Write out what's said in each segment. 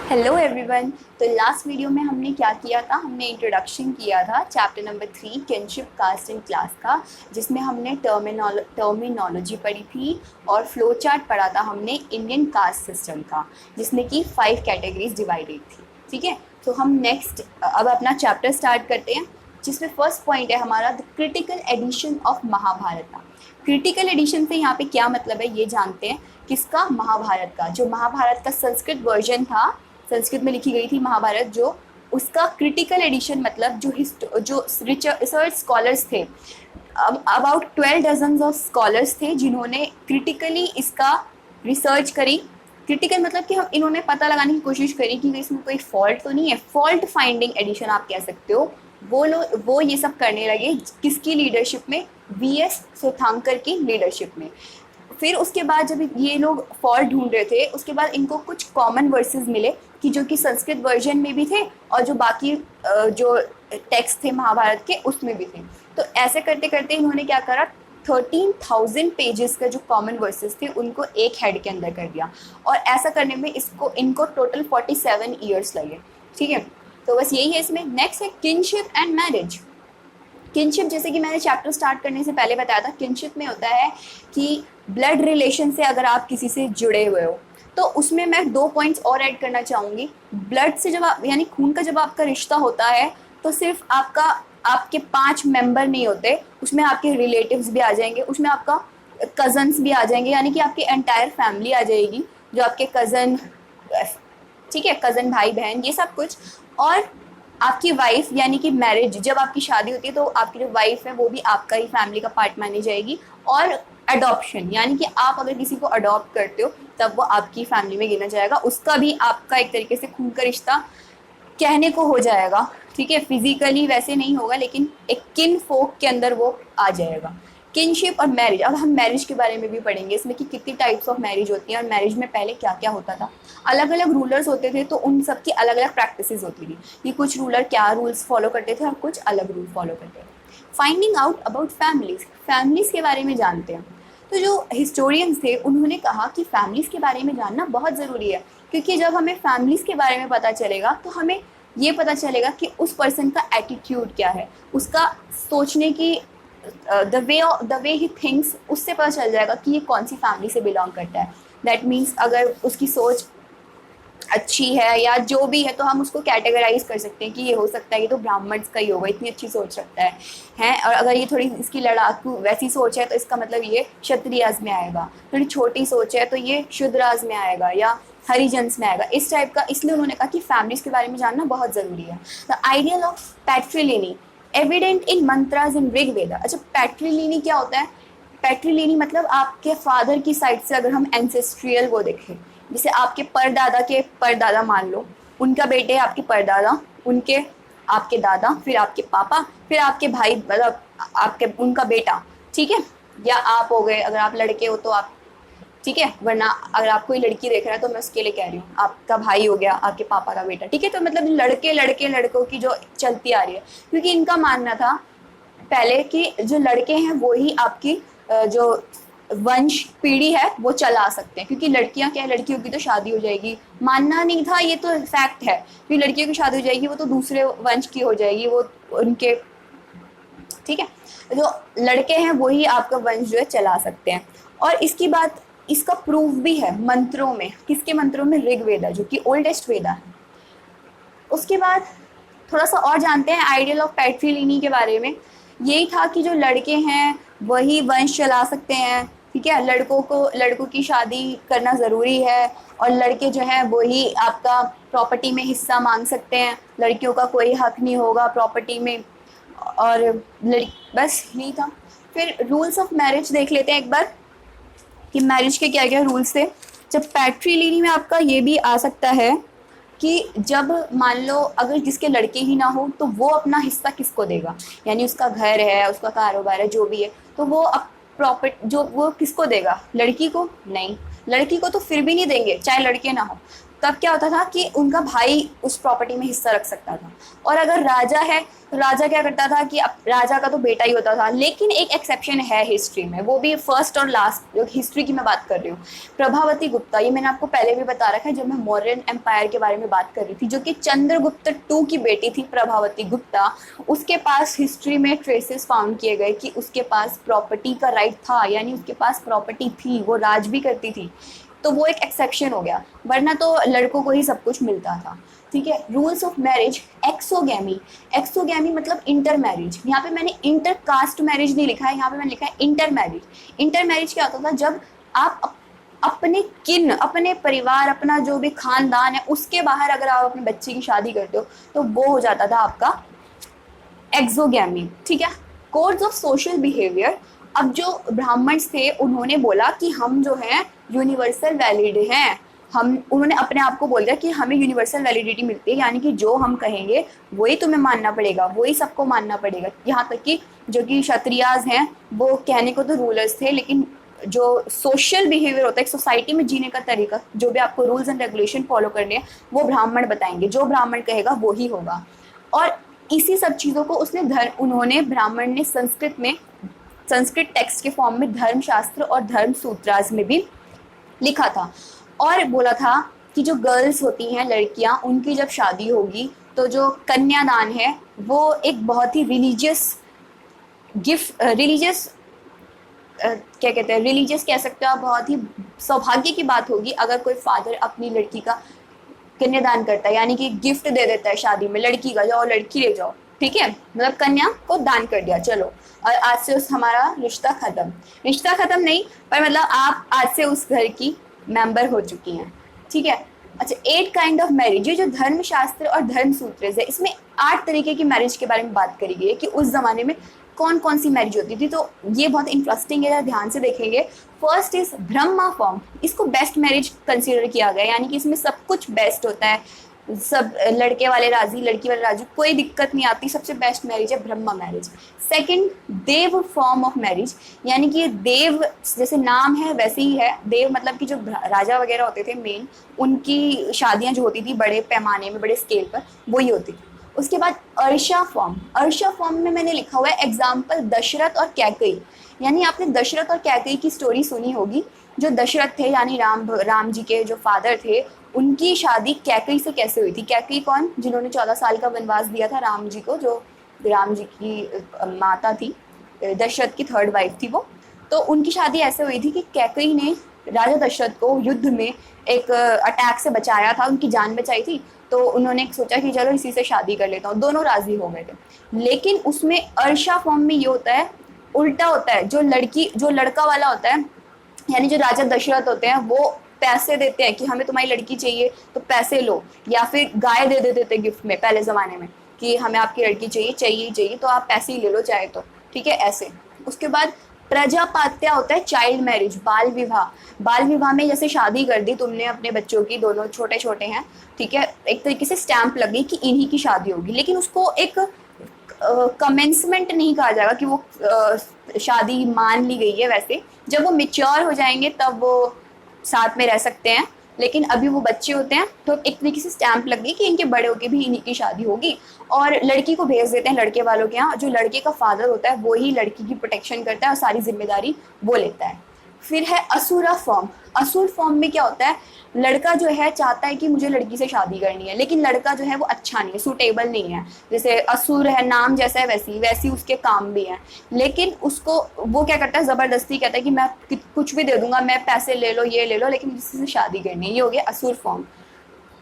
Hello everyone. तो last video में हमने क्या किया था, हमने इंट्रोडक्शन किया था chapter number 3 kinship caste and class का, जिसमें हमने टर्मिनोलॉजी पढ़ी थी और फ्लो चार्ट पढ़ा था हमने इंडियन कास्ट सिस्टम का, जिसमें कि 5 कैटेगरीज डिवाइडेड थी। ठीक है, तो हम नेक्स्ट अब अपना चैप्टर स्टार्ट करते हैं, जिसमें फर्स्ट पॉइंट है हमारा the critical edition of Mahabharata. Critical edition से यहाँ पे क्या मतलब है ये जानते हैं। किसका? महाभारत का। जो महाभारत का संस्कृत वर्जन था, संस्कृत में लिखी गई थी महाभारत, जो उसका क्रिटिकल एडिशन मतलब जो रिसर्च स्कॉलर्स थे, अबाउट 12 डजन ऑफ स्कॉलर्स थे जिन्होंने क्रिटिकली इसका रिसर्च करी। क्रिटिकल मतलब कि हम इन्होंने पता लगाने की कोशिश करी कि इसमें कोई फॉल्ट तो नहीं है, फॉल्ट फाइंडिंग एडिशन आप कह सकते हो। वो ये सब करने लगे किसकी लीडरशिप में? वीएस सोथांकर की लीडरशिप में। फिर उसके बाद जब ये लोग फॉल्ट ढूंढ रहे थे, उसके बाद इनको कुछ कॉमन वर्सेस मिले कि जो कि संस्कृत वर्जन में भी थे और जो बाकी जो टेक्स्ट थे महाभारत के उसमें भी थे। तो ऐसे करते करते इन्होंने क्या करा, 13,000 पेजेस का जो कॉमन वर्सेस थे उनको एक हेड के अंदर कर दिया, और ऐसा करने में इनको टोटल 47 ईयर्स लगे। ठीक है, तो बस यही है इसमें। नेक्स्ट है किनशिप एंड मैरिज। किनशिप, जैसे कि मैंने चैप्टर स्टार्ट करने से पहले बताया था, किनशिप में होता है कि ब्लड रिलेशन से अगर आप किसी से जुड़े हुए हो, तो उसमें मैं 2 पॉइंट्स और ऐड करना चाहूँगी। ब्लड से जब आप यानी खून का जब आपका रिश्ता होता है, तो सिर्फ आपके 5 मेंबर नहीं होते, उसमें आपके रिलेटिव्स भी आ जाएंगे, उसमें आपका कजन्स भी आ जाएंगे, यानी कि आपकी एंटायर फैमिली आ जाएगी, जो आपके कज़न, ठीक है, कज़न भाई बहन ये सब कुछ। और आपकी वाइफ, यानी कि मैरिज जब आपकी शादी होती है तो आपकी जो वाइफ है वो भी आपका ही फैमिली का पार्ट मानी जाएगी। और अडॉप्शन, यानी कि आप अगर किसी को अडॉप्ट करते हो तब वो आपकी फैमिली में गिना जाएगा, उसका भी आपका एक तरीके से खून का रिश्ता कहने को हो जाएगा। ठीक है, फिजिकली वैसे नहीं होगा लेकिन एक किन फोक के अंदर वो आ जाएगा। किनशिप और मैरिज। अब हम मैरिज के बारे में भी पढ़ेंगे इसमें कि कितनी टाइप्स ऑफ मैरिज होती हैं और मैरिज में पहले क्या क्या होता था। अलग अलग रूलर्स होते थे तो उन सब की अलग अलग प्रैक्टिसेस होती थी कि कुछ रूलर क्या रूल्स फॉलो करते थे और कुछ अलग रूल फॉलो करते थे। फाइंडिंग आउट अबाउट फैमिलीज के बारे में जानते हैं। तो जो हिस्टोरियंस थे उन्होंने कहा कि फैमिलीज के बारे में जानना बहुत ज़रूरी है, क्योंकि जब हमें फैमिलीज के बारे में पता चलेगा तो हमें ये पता चलेगा कि उस पर्सन का एटीट्यूड क्या है, उसका सोचने की द वे ही थिंक्स, उससे पता चल जाएगा कि ये कौन सी फैमिली से बिलोंग करता है। दैट मीन्स अगर उसकी सोच अच्छी है या जो भी है तो हम उसको कैटेगराइज कर सकते हैं कि ये हो सकता है ये तो ब्राह्मण्स का ही होगा, इतनी अच्छी सोच रखता है हैं। और अगर ये थोड़ी इसकी लड़ाकू वैसी सोच है तो इसका मतलब ये क्षत्रियाज में आएगा, थोड़ी छोटी सोच है तो ये शूद्राज में आएगा या हरिजन्स में आएगा, इस टाइप का। इसलिए उन्होंने कहा कि फैमिलीज के बारे में जानना बहुत ज़रूरी है। The ideal of patriliny evident in mantras in Rigveda. अच्छा, पैट्रिलिनी क्या होता है? पैट्रिलिनी मतलब आपके फादर की साइड से अगर हम एंसेस्ट्रियल वो देखें, जैसे आपके परदादा के परदादा मान लो, उनका बेटे आपके परदादा, उनके आपके दादा, फिर आपके पापा, फिर आपके भाई, मतलब आपके उनका बेटा। ठीक है, या आप हो गए, अगर आप लड़के हो तो आप, ठीक है, वरना अगर आप कोई लड़की देख रहा है तो मैं उसके लिए कह रही हूँ, आपका भाई हो गया आपके पापा का बेटा। ठीक है, तो मतलब लड़के लड़के लड़कों की जो चलती आ रही है, क्योंकि इनका मानना था पहले कि जो लड़के हैं वो ही आपकी जो वंश पीढ़ी है वो चला सकते हैं, क्योंकि लड़कियां क्या है, लड़कियों की तो शादी हो जाएगी। मानना नहीं था, ये तो फैक्ट है कि लड़कियों की शादी हो जाएगी वो तो दूसरे वंश की हो जाएगी, वो उनके, ठीक है, जो लड़के हैं वही आपका वंश जो है चला सकते हैं। और इसकी बात, इसका प्रूफ भी है मंत्रों में। किसके मंत्रों में? ऋग्वेदा, जो कि ओल्डेस्ट वेदा है। उसके बाद थोड़ा सा और जानते हैं आइडियल ऑफ पैट्रिलिनी के बारे में। यही था कि जो लड़के हैं वही वंश चला सकते हैं। ठीक है, लड़कों की शादी करना ज़रूरी है, और लड़के जो हैं वही आपका प्रॉपर्टी में हिस्सा मांग सकते हैं, लड़कियों का कोई हक नहीं होगा प्रॉपर्टी में। और बस यही था। फिर रूल्स ऑफ मैरिज देख लेते हैं एक बार कि मैरिज के क्या क्या रूल्स थे। जब पैट्रिलिनी में आपका ये भी आ सकता है कि जब मान लो अगर जिसके लड़के ही ना हो तो वो अपना हिस्सा किसको देगा, यानी उसका घर है, उसका कारोबार है, जो भी है, तो वो वो किसको देगा? लड़की को? नहीं, लड़की को तो फिर भी नहीं देंगे चाहे लड़के ना हो। तब क्या होता था कि उनका भाई उस प्रॉपर्टी में हिस्सा रख सकता था। और अगर राजा है तो राजा क्या करता था कि अब राजा का तो बेटा ही होता था। लेकिन एक एक्सेप्शन है हिस्ट्री में, वो भी फर्स्ट और लास्ट, जो हिस्ट्री की मैं बात कर रही हूँ, प्रभावती गुप्ता। ये मैंने आपको पहले भी बता रखा है जब मैं मौर्यन एम्पायर के बारे में बात कर रही थी, जो कि चंद्रगुप्त टू की बेटी थी प्रभावती गुप्ता। उसके पास हिस्ट्री में ट्रेसेस फाउंड किए गए कि उसके पास प्रॉपर्टी का राइट था, यानी उसके पास प्रॉपर्टी थी, वो राज भी करती थी। तो वो एक एक्सेप्शन हो गया, वरना तो लड़कों को ही सब कुछ मिलता था। ठीक है। Rules of marriage, exogamy. Exogamy मतलब इंटर मैरिज। यहाँ पे मैंने इंटर कास्ट मैरिज नहीं लिखा है, यहाँ पे मैंने लिखा है इंटर मैरिज। इंटर मैरिज क्या होता था, जब आप अपने किन, अपने परिवार, अपना जो भी खानदान है उसके बाहर अगर आप अपने बच्चे की शादी करते हो तो वो हो जाता था आपका एक्सोगैमी। ठीक है। Codes of social behaviour. अब जो ब्राह्मण्स थे उन्होंने बोला कि हम जो हैं यूनिवर्सल वैलिड हैं, हम, उन्होंने अपने आप को बोल दिया कि हमें यूनिवर्सल वैलिडिटी मिलती है, यानी कि जो हम कहेंगे वही तुम्हें मानना पड़ेगा, वही सबको मानना पड़ेगा। यहाँ तक कि जो कि क्षत्रियाज हैं वो कहने को तो रूलर्स थे, लेकिन जो सोशल बिहेवियर होता है, एक सोसाइटी में जीने का तरीका, जो भी आपको रूल्स एंड रेगुलेशन फॉलो करने हैं वो ब्राह्मण बताएंगे, जो ब्राह्मण कहेगा वो ही होगा। और इसी सब चीज़ों को उन्होंने ब्राह्मण ने संस्कृत टेक्स्ट के फॉर्म में धर्मशास्त्र और धर्म सूत्रास में भी लिखा था। और बोला था कि जो गर्ल्स होती हैं, लड़कियां, उनकी जब शादी होगी तो जो कन्यादान है वो एक बहुत ही रिलीजियस क्या कहते हैं, रिलीजियस कह सकते हो आप, बहुत ही सौभाग्य की बात होगी अगर कोई फादर अपनी लड़की का कन्यादान करता है, यानी कि गिफ्ट दे देता है शादी में, लड़की का जाओ लड़की ले जाओ। ठीक है, मतलब कन्या को दान कर दिया, चलो और आज से उस हमारा रिश्ता खत्म। रिश्ता खत्म नहीं, पर मतलब आप आज से उस घर की मेंबर हो चुकी हैं। ठीक है। अच्छा, 8 काइंड ऑफ मैरिज, ये जो धर्मशास्त्र और धर्म सूत्र है, इसमें 8 तरीके की मैरिज के बारे में बात करी गई है कि उस जमाने में कौन कौन सी मैरिज होती थी। तो ये बहुत इंटरेस्टिंग है, ध्यान से देखेंगे। First is Brahma form. इसको बेस्ट मैरिज कंसीडर किया गया, यानी कि इसमें सब कुछ बेस्ट होता है, सब लड़के वाले राजी, लड़की वाले राजी, कोई दिक्कत नहीं आती, सबसे बेस्ट मैरिज है Brahma marriage. Second, Deva form of marriage, यानी कि देव जैसे नाम है वैसे ही है। देव मतलब कि जो राजा वगैरह होते थे मेन, उनकी शादियां जो होती थी बड़े पैमाने में, बड़े स्केल पर, वही होती थी। उसके बाद अर्षा फॉर्म। अर्षा फॉर्म में मैंने लिखा हुआ है एग्जाम्पल दशरथ और कैकई, यानी आपने दशरथ और कैकई की स्टोरी सुनी होगी। जो दशरथ थे यानी राम जी के जो फादर थे, उनकी शादी कैकई से कैसे हुई थी। कैकई कौन, जिन्होंने 14 साल का वनवास दिया था राम जी को, जो राम जी की माता थी, दशरथ की 3rd वाइफ थी वो। तो उनकी शादी ऐसे हुई थी कि कैकई ने राजा दशरथ को युद्ध में एक अटैक से बचाया था, उनकी जान बचाई थी। तो उन्होंने सोचा कि चलो इसी से शादी कर लेता हूँ, दोनों राजी हो गए थे। लेकिन उसमें अर्षा फॉर्म में ये होता है, उल्टा होता है। जो लड़का वाला होता है, यानी जो राजा दशरथ होते हैं, वो पैसे देते हैं कि हमें तुम्हारी लड़की चाहिए तो पैसे लो, या फिर गाय दे देते थे गिफ्ट में पहले ज़माने में कि हमें आपकी लड़की चाहिए तो आप पैसे ही ले लो चाहे तो। ठीक है, ऐसे। उसके बाद प्रजापात्या होता है चाइल्ड मैरिज, बाल विवाह। बाल विवाह में जैसे शादी कर दी तुमने अपने बच्चों की, दोनों छोटे छोटे हैं, ठीक है, एक तरीके से स्टैंप लग गई कि इन्हीं की शादी होगी, लेकिन उसको एक कमेंसमेंट नहीं कहा जाएगा कि वो शादी मान ली गई है। वैसे जब वो मेच्योर हो जाएंगे तब वो साथ में रह सकते हैं, लेकिन अभी वो बच्चे होते हैं तो एक तरीके से स्टैंप लग गई कि इनके बड़े होके भी इन्हीं की शादी होगी। और लड़की को भेज देते हैं लड़के वालों के यहाँ, जो लड़के का फादर होता है वो ही लड़की की प्रोटेक्शन करता है और सारी जिम्मेदारी वो लेता है। फिर है असुरा फॉर्म। असुर फॉर्म में क्या होता है, लड़का जो है चाहता है कि मुझे लड़की से शादी करनी है, लेकिन लड़का जो है वो अच्छा नहीं है, सूटेबल नहीं है। जैसे असुर है, नाम जैसा है वैसी उसके काम भी हैं, लेकिन उसको वो क्या करता है, ज़बरदस्ती कहता है कि मैं कुछ भी दे दूंगा, मैं पैसे ले लो, ये ले लो, लेकिन किसी से शादी करनी है। ये हो गया असुर फॉर्म।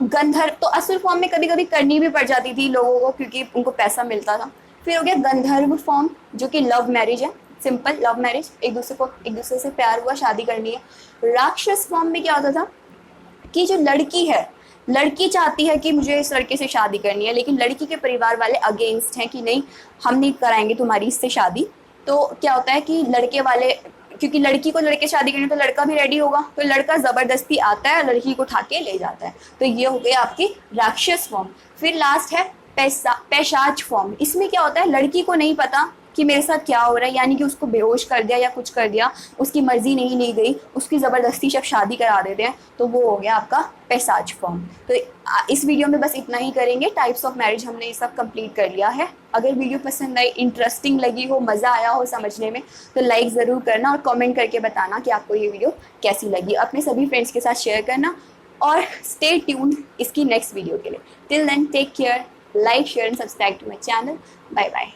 गंधर्व, तो असुर फॉर्म में कभी कभी करनी भी पड़ जाती थी लोगों को क्योंकि उनको पैसा मिलता था। फिर हो गया गंधर्व फॉर्म, जो कि लव मैरिज है, सिंपल लव मैरिज, एक दूसरे से प्यार हुआ, शादी करनी है। राक्षस फॉर्म में क्या होता था कि जो लड़की है, लड़की चाहती है कि मुझे इस लड़के से शादी करनी है, लेकिन लड़की के परिवार वाले अगेंस्ट हैं कि नहीं, हम नहीं कराएंगे तुम्हारी इससे शादी। तो क्या होता है कि लड़के वाले, क्योंकि लड़की को लड़के शादी करनी तो लड़का भी रेडी होगा, तो लड़का ज़बरदस्ती आता है, लड़की को उठा के ले जाता है। तो ये हो गई आपकी राक्षस फॉर्म। फिर लास्ट है पैशाच फॉर्म। इसमें क्या होता है, लड़की को नहीं पता कि मेरे साथ क्या हो रहा है, यानी कि उसको बेहोश कर दिया या कुछ कर दिया, उसकी मर्जी नहीं ली गई, उसकी ज़बरदस्ती जब शादी करा देते हैं तो वो हो गया आपका पैसाज फॉर्म। तो इस वीडियो में बस इतना ही करेंगे, टाइप्स ऑफ मैरिज हमने ये सब कंप्लीट कर लिया है। अगर वीडियो पसंद आई, इंटरेस्टिंग लगी हो, मज़ा आया हो समझने में, तो लाइक ज़रूर करना और कमेंट करके बताना कि आपको ये वीडियो कैसी लगी। अपने सभी फ्रेंड्स के साथ शेयर करना और स्टे ट्यून्ड इसकी नेक्स्ट वीडियो के लिए। Till then take care, like share and subscribe to my channel. Bye bye.